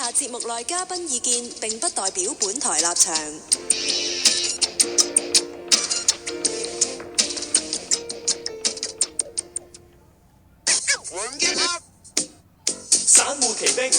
下節目內嘉賓意見並不代表本台立場。散戶奇兵，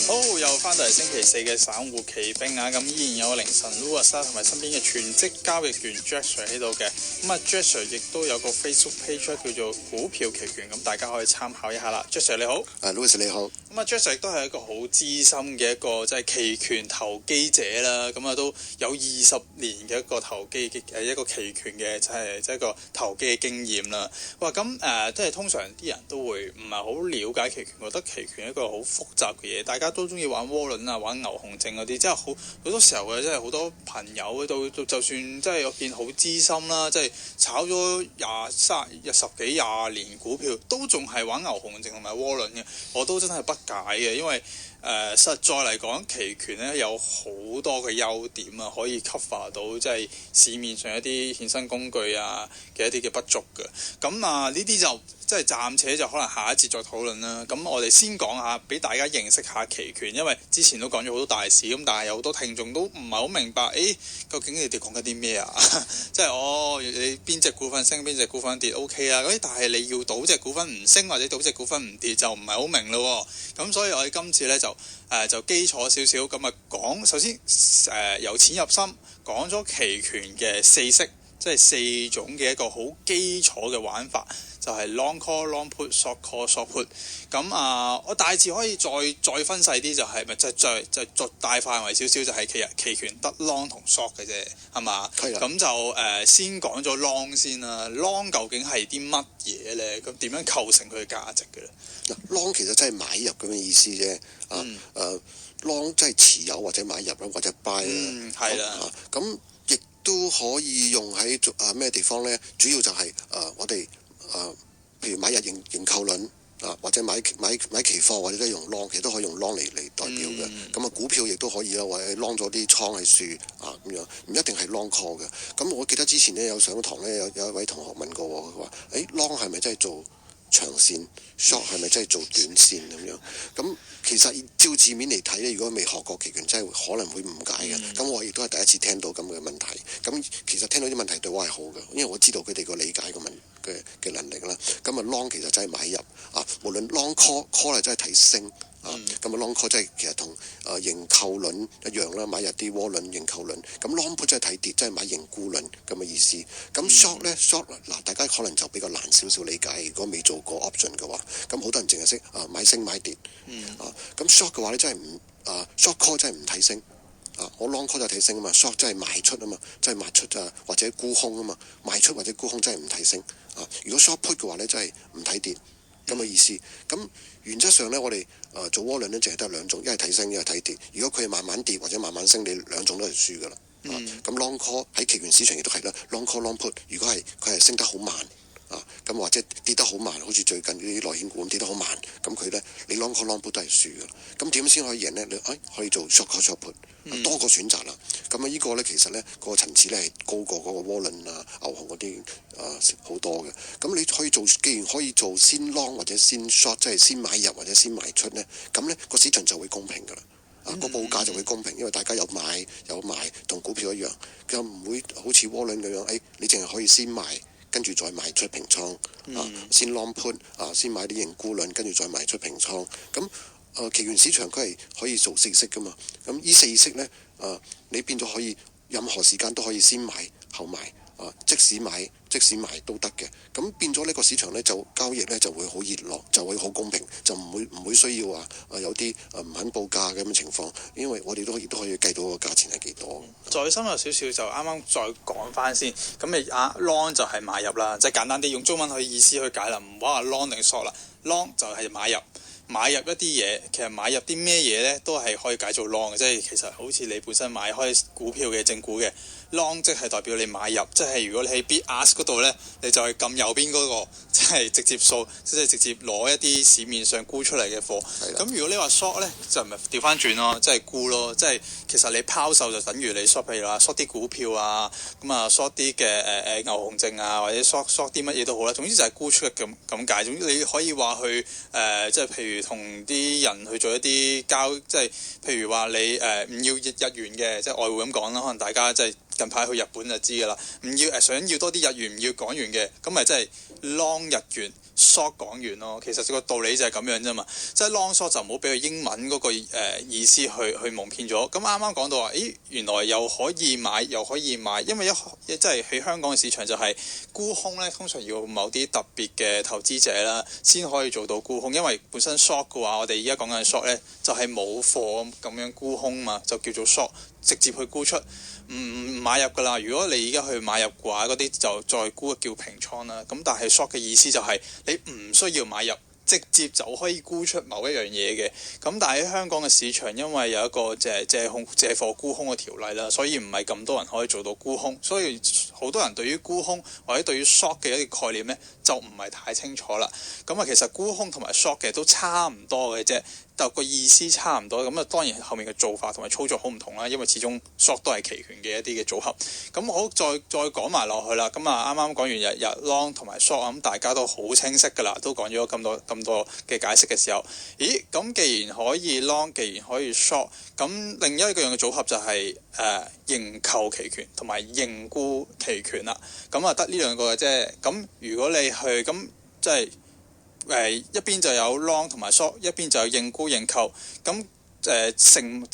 好，又翻到嚟星期四嘅散戶奇兵啊！咁依然有凌晨 Louis 同埋身邊嘅全職交易員 Jack Sir 喺度嘅。咁啊 Jack Sir 亦都有個 Facebook page 叫做股票期權，咁大家可以參考一下啦。Jack Sir 你好，Louis 你好。咁啊 Jack Sir 亦都係一個好資深嘅一個即係期權投機者啦。咁啊都有20年嘅一個投機嘅一個期權嘅即係一個投機嘅經驗啦。哇，咁即係通常啲人都會唔係好了解期權，覺得期權係一個好複雜嘅嘢，大家都中意玩窩輪啊、玩牛熊證嗰啲，即係好多時候嘅，即係好多朋友都就算即係我見好資深啦，即係炒咗十幾廿年股票，都仲係玩牛熊證同埋窩輪嘅，我都真係不解嘅，因為實在嚟講，期權咧有好多嘅優點啊，可以 cover 到即係市面上一啲衍生工具啊嘅一啲嘅不足嘅。咁啊，呢啲就即係暫且就可能下一節再討論啦。咁我哋先講下，俾大家認識下期權，因為之前都講咗好多大事，咁但係有好多聽眾都唔係好明白，究竟你哋講緊啲咩啊？即係你邊隻股份升，邊隻股份跌 OK 啊？但係你要賭隻股份唔升或者賭隻股份唔跌就唔係好明咯。咁所以我哋今次咧就基礎少少咁啊講，首先由淺入深講咗期權嘅4式，即係4種嘅一個好基礎嘅玩法，就係 long call、long put、short call、short put。咁我大致可以再分細啲，就係咪就作大範圍少少，就係其實期權得 long 同 short 嘅啫，係嘛？係啊。咁就先講咗 long 先啦。long 究竟係啲乜嘢咧？咁點樣構成佢嘅價值嘅咧？嗱，long 其實真係買入咁嘅意思啫。long 即係持有或者買入啦，或者 buy 啦。係啦。咁亦都可以用喺咩地方咧？主要就係我哋譬如買日認購輪或者買期貨，或者都用 long， 其實都可以用 long 嚟代表嘅。咁股票亦都可以啦，或者 long 咗啲倉喺樹咁樣，唔一定係 long call 嘅。咁我記得之前咧有上堂咧，有一位同學問過我，佢話long 係咪真係做長線 short 係咪真係做短線咁樣？咁其實照字面嚟睇咧，如果未學過期權，真係可能會誤解嘅。咁我亦都係第一次聽到咁嘅問題。咁其實聽到啲問題對我係好嘅，因為我知道佢哋個理解嘅能力啦。咁long 其實真係買入無論 long call 係真係睇升。咁long call 即係其實同認購輪一樣啦，買入啲窩輪認購輪。咁 long put 即係睇跌，即係買認沽輪咁嘅意思。咁 short 咧 short 嗱，大家可能就比較難少少理解。如果未做過 option 嘅話，咁好多人淨係識買升買跌。咁 short 嘅話咧，真係唔short call 真係唔睇升。我 long call 就睇升啊嘛 ，short 真係賣出啊嘛，真係賣出或者沽空啊嘛，賣出或者沽空真係唔睇升。如果 short put 嘅話咧，真係唔睇跌咁嘅意思。咁原則上咧，我哋做窩輪咧，淨係得兩種，一係睇升，一係睇跌。如果佢係慢慢跌或者慢慢升，你兩種都係輸噶啦。咁 long call 喺期權市場亦都係啦 ，long call long put。如果佢係升得好慢咁或者跌得好慢，好似最近啲內險股咁跌得好慢，咁佢咧你 long call long put 都係輸噶啦。咁點先可以贏咧？你可以做 short call short put，多個選擇啦。咁呢個咧其實咧個層次咧係高過嗰個窩輪牛熊嗰啲好多嘅。咁你可以做，既然可以做先 long 或者先 short， 即係先買入或者先賣出咧，咁咧個市場就會公平噶啦。個報價就會公平，因為大家有買有賣，同股票一樣，佢唔會好似窩輪咁樣，你淨係可以先賣，跟住再賣出平倉，先 long put 先買啲認沽輪，跟住再賣出平倉。咁期權市場佢係可以做4式噶嘛。咁呢4式咧你變咗可以任何時間都可以先買後賣，即使買即使賣都得嘅。咁變咗呢個市場咧就交易咧就會好熱絡，就會好公平，就唔會需要話有啲唔肯報價嘅咁嘅情況，因為我哋亦都可以計到個價錢係幾多。再深入少少就啱啱再講翻先。咁你long 就係買入啦，即係簡單啲用中文去意思去解啦，唔好話 long 定 short 啦。long 就係買入一啲嘢，其實買入啲咩嘢咧都係可以解做 long 嘅，即係其實好似你本身買開股票嘅正股嘅， long 即係代表你買入，即係如果你喺 bid ask 嗰度咧，你就係撳右邊嗰個，即係直接掃，即係直接攞一啲市面上沽出嚟嘅貨。咁如果你話 short 咧，就唔係調翻轉咯，即係沽咯，即係其實你拋售就等於你 short，譬如話 short 啲股票啊，咁啊 short 啲嘅牛熊證啊，或者 short 啲乜嘢都好啦，總之就係沽出嘅咁解。總之你可以話去即係譬如同啲人去做一啲即係譬如話你唔要日元嘅，即係外匯咁講啦，可能大家即係近排去日本就知㗎啦，唔要想要多啲日元，唔要港元嘅，咁咪即係 long 日元 short 港元咯。其實個道理就係咁樣啫嘛，即係 long short 就唔好俾佢英文嗰個意思去蒙騙咗。咁啱啱講到話，咦原來又可以買又可以賣，因為即係喺香港嘅市場就係沽空咧，通常要某啲特別嘅投資者啦先可以做到沽空，因為本身 short 嘅話，我哋而家講緊 short 咧就係冇貨咁樣沽空嘛，就叫做 short， 直接去沽出。唔買入㗎啦，如果你而家去買入嘅話，嗰啲就再沽叫平倉啦。咁但係 short 嘅意思就係你唔需要買入，直接就可以沽出某一樣嘢嘅。咁但係喺香港嘅市場，因為有一個借貨沽空嘅條例啦，所以唔係咁多人可以做到沽空，所以好多人對於沽空或者對於 short 嘅一個概念呢，就唔係太清楚啦。咁啊，其實沽空同埋 short 嘅都差唔多嘅啫。就個意思差唔多，咁啊當然後面嘅做法同埋操作好唔同啦，因為始終 short 都係期權嘅一啲嘅組合。咁好，再講埋落去啦。咁啊啱啱講完日 long 同埋 short， 咁大家都好清晰㗎啦，都講咗咁多嘅解釋嘅時候，咦咁既然可以 long， 既然可以 short， 咁另一個樣嘅組合就係認購期權同埋認沽期權啦。咁啊得呢兩個嘅啫。咁如果你去咁即係。一邊就有 long 同埋 short， 一邊就有認沽認購，咁即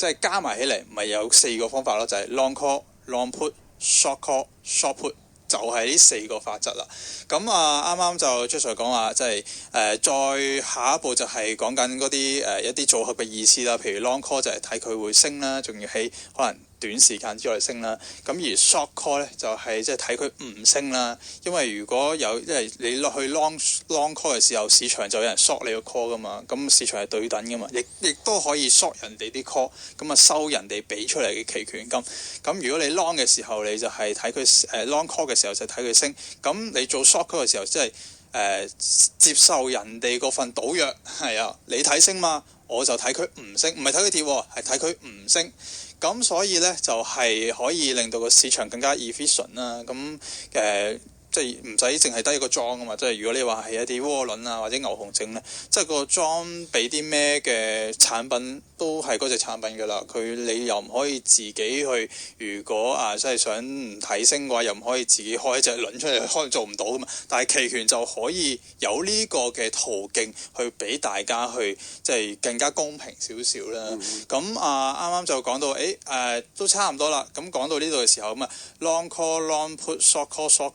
係加埋起嚟，咪有4個方法咯，就係 long call、long put、short call、short put， 就係呢4個法則啦。咁啊啱啱就出 Sir 講話，即係再下一步就係講緊嗰啲一啲組合嘅意思啦。譬如 long call 就係睇佢會升啦，仲要喺可能短時間之內升啦，咁而 short call 咧就係即係睇佢唔升啦，因為如果有因為你落去 long call 嘅時候，市場就有人 short 你個 call 噶嘛，咁市場係對等噶嘛，亦都可以 short 人哋啲 call， 咁啊收人哋俾出嚟嘅期權金。咁如果你 long 嘅時候，你就係睇佢long call 嘅時候就睇佢升，咁你做 short call 嘅時候即係接受人哋嗰份賭約，係啊，你睇升嘛，我就睇佢唔升，唔係睇佢跌，係睇佢唔升。咁所以咧就係可以令到個市場更加 efficient 啦。咁即係唔使淨係得一個莊啊嘛。即係如果你話係一啲窩輪啊或者牛熊證咧，即係個莊俾啲咩嘅產品都係嗰隻產品㗎啦。你又唔可以自己去，如果即係想唔睇升嘅話，又唔可以自己開一隻輪出嚟，可能做唔到㗎嘛。但係期權就可以有呢個嘅途徑去俾大家去即係更加公平少少啦。咁啱啱就講到都差唔多啦。咁講到呢度嘅時候咁啊 long call、long put、short call、short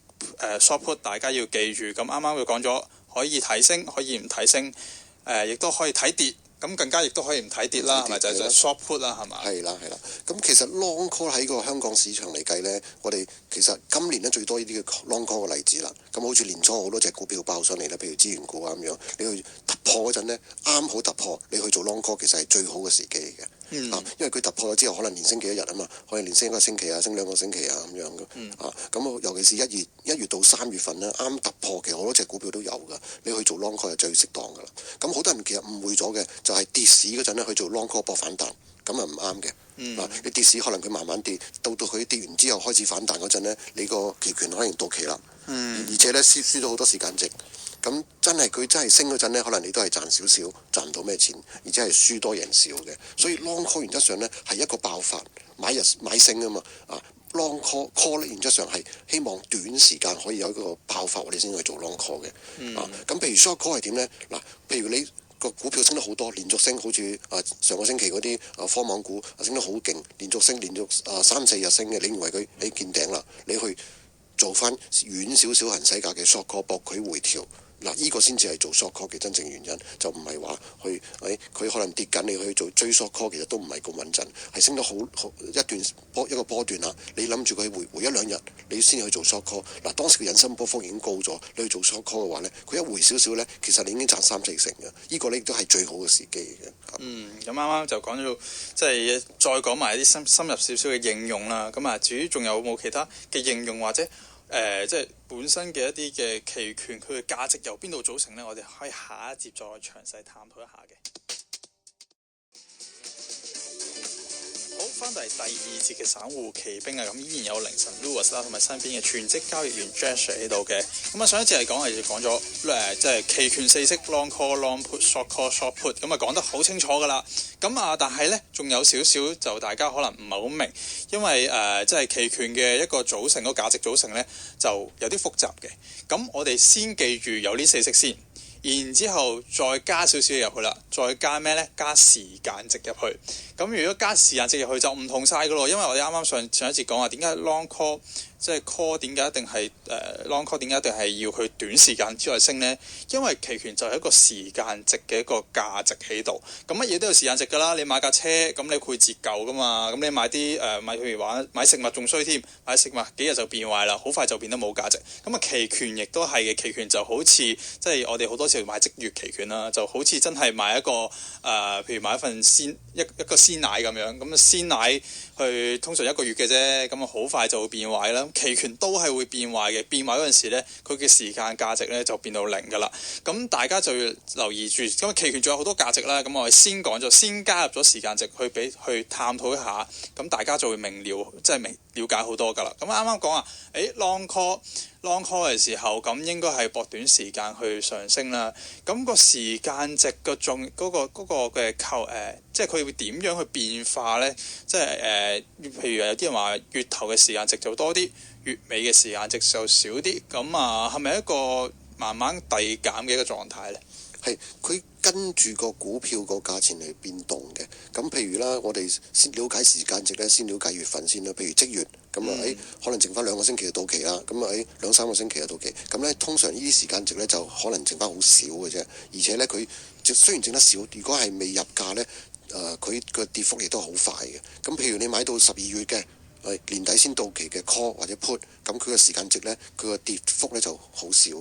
put 大家要記住。咁啱啱佢講咗可以睇升，可以唔睇升，亦都可以睇跌。咁更加亦都可以唔睇跌啦，係咪就係 short put 啦，係嘛？係啦。咁其實 long call 喺個香港市場嚟計呢，我哋其實今年咧最多呢啲嘅 long call 嘅例子啦。咁好似年初好多隻股票爆上嚟啦，譬如資源股啊咁樣，你去突破嗰陣呢，啱好突破，你去做 long call 其實係最好嘅時機嚟嘅。因為佢突破咗之後，可能連升幾多日啊嘛，可能連升1個星期啊，升2個星期啊咁樣嘅。咁尤其是1月到3月份咧，啱突破，其實好多隻股票都有㗎。你去做 long call 係最適當㗎啦。咁好多人其實誤會咗嘅，就係跌市嗰陣咧去做 long call 搏反彈，咁啊唔啱嘅。你跌市可能佢慢慢跌，到佢跌完之後開始反彈嗰陣咧，你個期權可能到期啦。而且咧輸咗好多時間值。咁佢真係升嗰陣咧，可能你都係賺少少，賺唔到咩錢，而且係輸多贏少嘅。所以 long call 原則上咧係一個爆發，買升啊嘛。long call 咧原則上係希望短時間可以有一個爆發，我哋先去做 long call 嘅。咁譬如 short call 係點咧？譬如你個股票升得好多，連續升，好似上個星期嗰啲科網股升得好勁，連續3-4日升嘅，你認為你見頂啦，你去做翻遠少少行使價嘅 short call 搏佢回調。嗱，呢個先至係做 short call 嘅真正原因，就唔係話佢可能跌緊，你去做追 short call，其實都唔係咁穩陣，係升得好一個波段啦。你諗住佢回一兩日，你先去做 short call。嗱，當時嘅引伸波幅已經高咗，你去做 short call 嘅話呢，佢一回少少呢，其實你已經賺3-4成嘅。呢個呢亦都係最好嘅時機嘅。咁啱啱就講咗，即係再講埋一啲深入少少嘅應用啦。咁啊，至於仲有冇其他嘅應用或者？即係本身嘅一啲嘅期權，佢嘅價值由邊度組成呢？我哋可以下一節再詳細探討一下嘅。好，翻嚟第2節嘅散戶奇兵啊，咁依然有凌晨 Louis 啦，同埋身邊嘅全職交易員 Josh 喺度嘅。咁啊，上一節嚟講係講咗即係期權4式 long call、long put、short call、short put， 咁啊講得好清楚噶啦。咁啊，但係呢，仲有少少就大家可能唔係好明，因為即係期權嘅一個組成，個價值組成呢，就有啲複雜嘅。咁我哋先記住有呢4式先。然之後再加少少嘢入去啦，再加咩呢？加時間值入去。咁如果加時間值入去就唔同晒噶咯，因為我哋啱啱上一節講話點解 long call 即係 call 點解一定係long call 點解一定係要去短時間之內升呢？因為期權就係一個時間值嘅一個價值喺度。咁乜嘢都有時間值㗎啦，你買架車咁你會折舊㗎嘛，咁你買啲譬如話買食物仲衰添，買食物幾日就變壞啦，好快就變得冇價值。咁啊期權亦都係嘅，期權就好似即係我哋好多時買即月期權啦，就好似真係買一個譬如買一份一個鮮奶咁樣，咁鮮奶去通常1個月嘅啫，咁啊好快就會變壞啦。期權都係會變壞嘅，變壞嗰陣時咧，佢嘅時間價值咧就變到0㗎啦。咁大家就要留意住，咁期權仲有好多價值啦。咁我哋先講咗，先加入咗時間值去探討一下，咁大家就會了解好多㗎啦。咁啱啱講啊，long call 嘅時候，咁應該係搏短時間去上升啦。咁個時間值嘅即係佢會點樣去變化呢？即係譬如有啲人話月頭嘅時間值就多啲，月尾嘅時間值就少啲。咁啊，係咪一個慢慢遞減嘅一個狀態呢？係佢跟住個股票個價錢嚟變動嘅。咁譬如啦，我哋先了解時間值咧，先了解月份先啦。譬如即月咁啊，可能剩翻2個星期就到期啦。咁啊2-3個星期就到期。咁咧通常呢啲時間值咧就可能剩翻好少嘅啫。而且咧佢雖然剩得少，如果係未入價咧，佢個跌幅亦都好快嘅。咁譬如你買到12月嘅年底先到期嘅 call 或者 put， 咁佢個時間值咧，佢個跌幅咧就好少。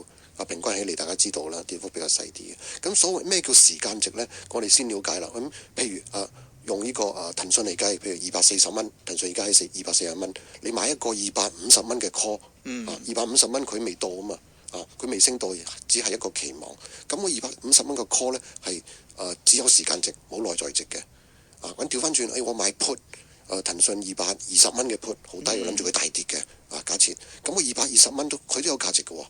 平均起嚟，大家知道啦，跌幅比較細啲嘅。咁所謂咩叫時間值呢？我哋先了解啦。咁譬如用呢個騰訊嚟計，譬如240蚊，騰訊而家係240蚊，你買一個250蚊嘅 call， 250蚊佢未到啊嘛，佢未升到，只係一個期望。咁個250蚊嘅 call 呢係只有時間值，冇內在值嘅。咁調翻轉，我買 put， 騰訊220蚊嘅 put 好低，我諗住佢大跌嘅假設。咁個220蚊佢都有價值嘅喎。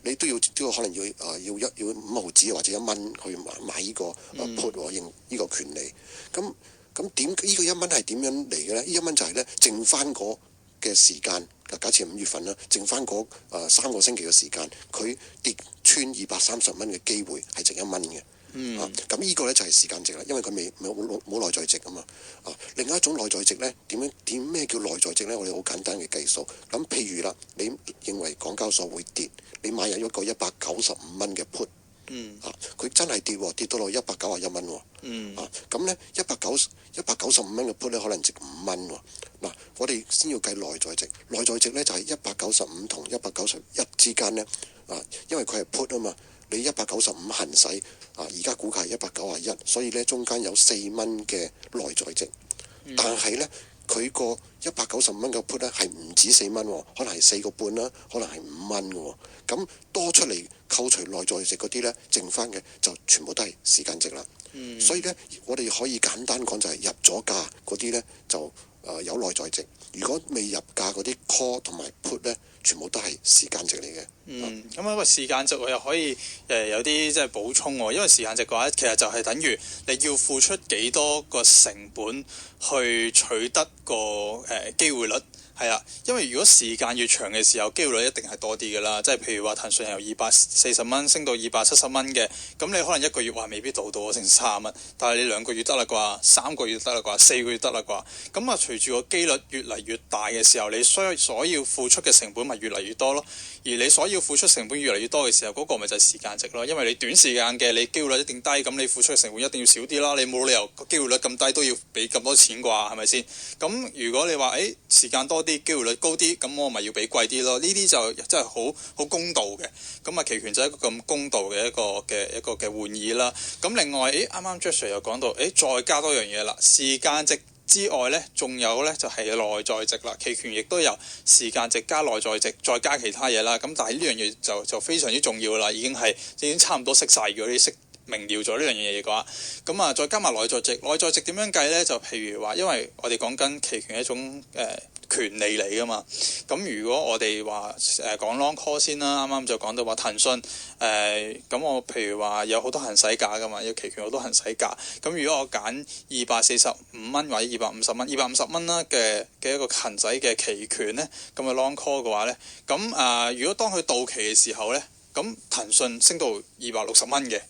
你都要可能要5毫子或者1蚊去買呢個 put 認呢個權利。咁點呢個1蚊係點樣嚟嘅呢？呢1蚊就係呢，剩翻嗰嘅時間，假設5月份啦，剩翻嗰3個星期嘅時間，佢跌穿230蚊嘅機會係值1蚊嘅。咁呢個呢就係時間值啦，因為佢冇內在值啊嘛。另外一種內在值呢，咩叫內在值呢？我哋好簡單嘅計數。咁譬如啦，你認為港交所會跌，你買入一個195蚊嘅 put，佢真係跌到落191蚊喎。咁呢195蚊嘅 put 呢，可能值5蚊喎。我哋先要計內在值，內在值呢就係195同191之間呢，因為佢係 put 啊嘛。你195行使而家估計係191，所以呢中間有4蚊嘅內在值。但係呢，佢個195蚊嘅 put 呢係唔止4蚊喎，可能係4個半啦，可能係5蚊喎。咁多出嚟扣除內在值嗰啲呢，剩翻嘅就全部都係時間值啦。所以呢，我哋可以簡單講就係入咗價嗰啲呢，就有內在值，如果未入價嗰啲 call 同埋 put 呢，全部都係時間值嚟嘅。咁一個時間值我又可以有啲即係補充喎，因為時間值嘅話，其實就係等於你要付出幾多個成本去取得個機會率係啦，因為如果時間越長嘅時候，機會率一定係多啲㗎啦。即係譬如話騰訊由240蚊升到270蚊嘅，咁你可能一個月話未必到成30蚊，但係你2個月得啦啩，3個月得啦啩，4個月得啦啩。咁啊，隨住個機率越嚟越大嘅時候，你所要付出嘅成本咪越嚟越多咯。而你所要付出成本越嚟越多嘅時候，嗰個咪就係時間值咯。因為你短時間嘅你機會率一定低，咁你付出嘅成本一定要少啲啦。你冇理由個機會率咁低都要俾咁多錢啩，係咪先？咁如果你話時間多啲，機會率高啲，咁我咪要俾貴啲咯。呢啲就真係好公道嘅。咁啊，期權就係一個咁公道嘅一個嘅玩意啦。咁另外，啱啱 Joshua 又講到，再加多樣嘢啦，時間值之外呢，仲有呢就係內在值啦。期權亦都有時間值加內在值，再加其他嘢啦。咁但係呢樣嘢就非常之重要啦，已經差唔多識晒。如果你識明瞭咗呢樣嘢嘅話，咁啊再加埋內在值。內在值點樣計呢？就譬如話，因為我哋講緊期權一種權利嚟噶嘛。咁如果我哋話講 long call 先啦，啱啱就講到話騰訊咁我譬如話有好多行使價噶嘛，有期權好多行使價。咁如果我揀245蚊或者250蚊，250蚊啦嘅一個行使嘅期權呢，咁啊 long call 嘅話呢，咁如果當佢到期嘅時候呢，咁騰訊升到260蚊嘅。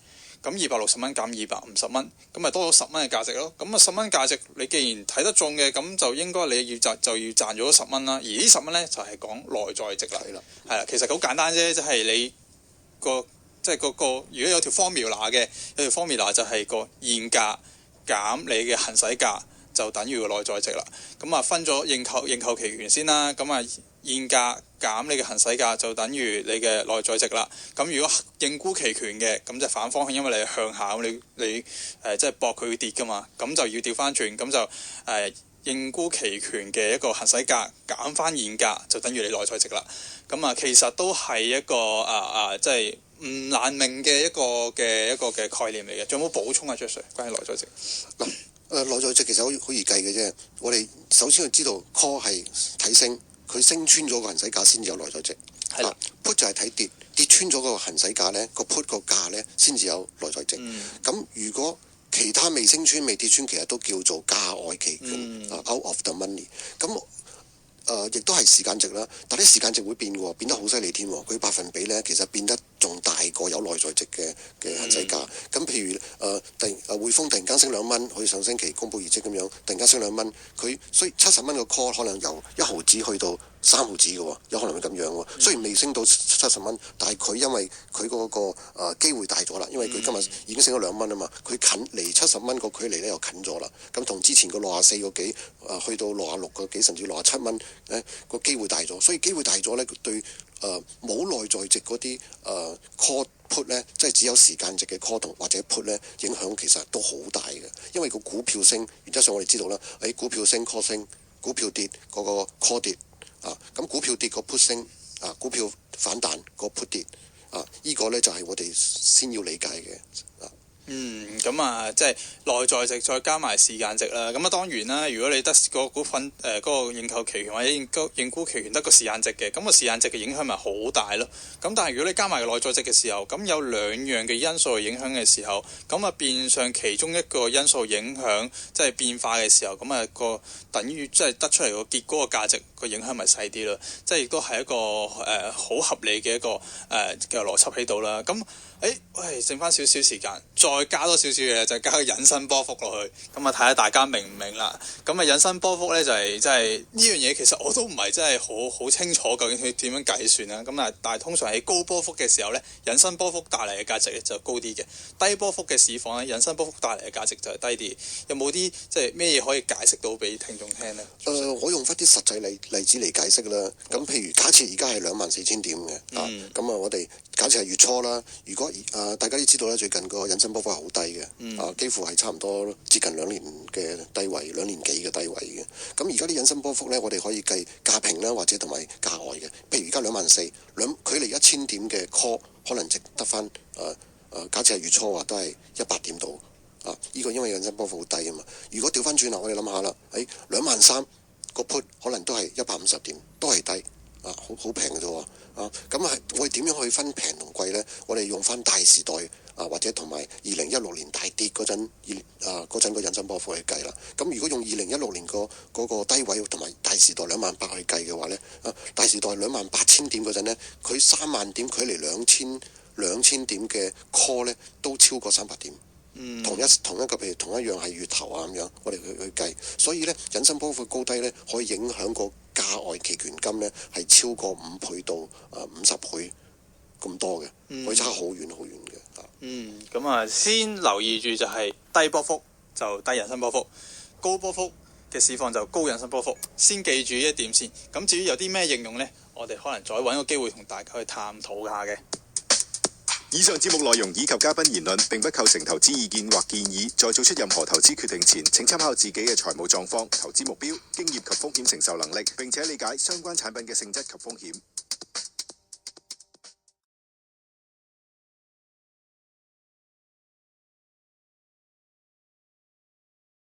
咁260蚊減250蚊，咁咪多咗10蚊嘅價值咯。咁啊10蚊價值，你既然睇得中嘅，咁就應該你就要賺咗10蚊啦。而呢10蚊咧就係講內在值啦。係啦，其實好簡單啫，即係你如果有條 formula 嘅，有條 formula 就係個現價減你嘅行使價，就等於個內在值啦。咁啊分咗認購期權先啦。咁啊現價減你嘅行使價就等於你嘅內在值啦。咁如果認沽期權嘅，咁就反方向，因為你係向下，咁你即係搏佢會跌噶嘛，咁就要調翻轉，咁就認沽期權嘅一個行使價減翻現價，就等於你內在值啦。咁啊，其實都係一個即係唔難明嘅一個嘅概念嚟嘅。仲有冇補充啊 Joshua 關於內在值？嗱，內在值其實好易計嘅啫。我哋首先要知道 call 係睇升。佢升穿咗個行使價先至有內在值，係啦。put 就係睇跌穿咗個行使價呢，個 put 個價呢先至有內在值。咁如果其他未升穿未跌穿，其實都叫做價外期權，out of the money。咁亦都係時間值啦，但係啲時間值會變喎，變得好犀利添喎。佢百分比呢，其實變得仲大過有內在值嘅行使價。咁譬如匯豐突然間升2蚊，佢上星期公佈業績咁樣，突然間升2蚊，佢所以70蚊個 call 可能由1毫子去到3毫子嘅喎，有可能會咁樣喎。雖然未升到70蚊，但係佢因為佢嗰個機會大咗啦，因為佢今日已經升咗2蚊啊嘛，佢近離70蚊個距離咧又近咗啦。咁同之前個64個幾去到66個幾甚至67蚊咧個機會大咗，所以機會大咗咧對冇內在值嗰啲call put 咧，即係只有時間值嘅 call 同或者 put 咧，影響其實都好大嘅。因為個股票升，原則上我哋知道啦，股票升 call 升，股票跌嗰個 call 跌咁股票跌個 put 升股票反彈個 put 跌呢個咧就係我哋先要理解嘅咁即係內在值再加埋時間值啦。咁當然啦，如果你得個股份嗰個認購期權或者認沽期權得個時間值嘅，咁個時間值嘅影響咪好大咯。咁但係如果你加埋個內在值嘅時候，咁有2樣嘅因素去影響嘅時候，咁變相其中一個因素影響即係變化嘅時候，咁個等於即係得出嚟個結果個價值個影響咪細啲咯。即係亦都係一個好合理嘅一個嘅邏輯喺度啦。咁剩翻少少時間，再加多少少嘢，就加個引伸波幅落去，咁睇下大家明唔明啦。咁引伸波幅咧就係即係呢樣嘢，其實我都唔係真係好清楚究竟佢點樣計算啦。咁但係通常喺高波幅嘅時候咧，引伸波幅帶嚟嘅價值咧就高啲嘅；低波幅嘅市況咧，引伸波幅帶嚟嘅價值就係低啲。有冇啲即係咩嘢可以解釋到俾聽眾聽呢？我用翻啲實際例子嚟解釋啦。咁譬如假設而家係24,000點嘅咁我哋假設係月初啦。如果大家都知道咧，最近個引伸波幅係好低嘅，幾乎係差唔多接近2年嘅低位，2年幾嘅低位嘅。咁而家啲引伸波幅咧，我哋可以計價平啦，或者同埋價外嘅。譬如而家24,000，距離1000點嘅 call 可能值得翻假設係月初話都係100點度呢個因為引伸波幅好低啊嘛。如果調翻轉啦，我哋諗下啦，23,000個 put 可能都係150點，都係低好平嘅啫喎。咁我哋點樣去分平同貴呢？我哋用翻大時代或者同埋2016年大跌嗰陣個引伸波幅去計啦。咁如果用2016年嗰個低位同埋大時代28000去計嘅話呢，大時代28000點嗰陣呢，佢3萬點距離2000點嘅 call 呢都超過300點。同一個譬如同一樣係月頭啊咁樣，我哋去計，所以呢，引伸波幅高低呢，可以影響個價外期權金呢係超過5倍到50倍咁多嘅，可以差好遠好遠嘅。咁啊，先留意住就係低波幅就低引伸波幅，高波幅嘅市況就高引伸波幅，先記住呢一點先。咁至於有啲咩應用呢，我哋可能再揾個機會同大家去探討下嘅。以上節目內容以及嘉賓言論並不構成投資意見或建議，在做出任何投資決定前，請參考自己嘅財務狀況、投資目標、經驗及風險承受能力，並且理解相關產品嘅性質及風險。